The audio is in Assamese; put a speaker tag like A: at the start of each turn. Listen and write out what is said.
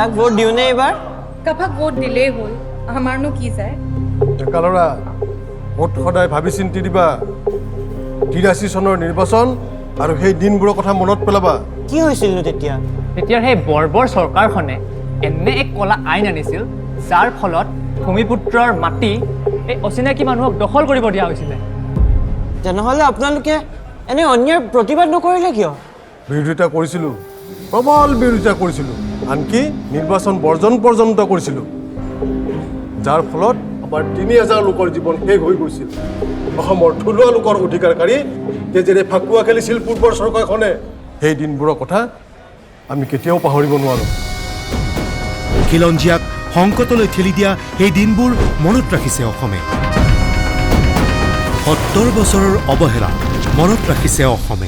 A: কাক ভোট দিওঁনে এইবাৰ?
B: কাবাক ভোট দিলেই হ'ল, আমাৰনো কি যায়।
C: ডেকা ল'ৰা ভোট সদায় ভাবি চিন্তি দিবা। 83 চনৰ নিৰ্বাচন আৰু সেই দিনবোৰৰ কথা মনত পেলাবা।
A: কি হৈছিলনো তেতিয়া?
D: তেতিয়াৰ সেই বৰ্বৰ চৰকাৰখনে এনে এক কলা আইন আনিছিল যাৰ ফলত ভূমিপুত্ৰৰ মাটি এই অচিনাকি মানুহক দখল কৰিব দিয়া হৈছিলে।
A: তেনেহ'লে আপোনালোকে এনে অন্যায়ৰ প্ৰতিবাদ নকৰিলে কিয়?
C: বিৰোধিতা কৰিছিলোঁ, প্ৰবল বিৰোধিতা কৰিছিলোঁ, আনকি নিৰ্বাচন বৰ্জন পৰ্যন্ত কৰিছিলোঁ, যাৰ ফলত আমাৰ 3000 লোকৰ জীৱন শেষ হৈ গৈছিল। অসমৰ থলুৱা লোকৰ অধিকাৰকাৰী তেজেৰে ফাকুৱা খেলিছিল পূৰ্বৰ চৰকাৰখনে। সেই দিনবোৰৰ কথা আমি কেতিয়াও পাহৰিব নোৱাৰোঁ।
E: খিলঞ্জীয়াক সংকটলৈ ঠেলি দিয়া সেই দিনবোৰ মনত ৰাখিছে অসমে। 70 বছৰৰ অৱহেলা মনত ৰাখিছে অসমে।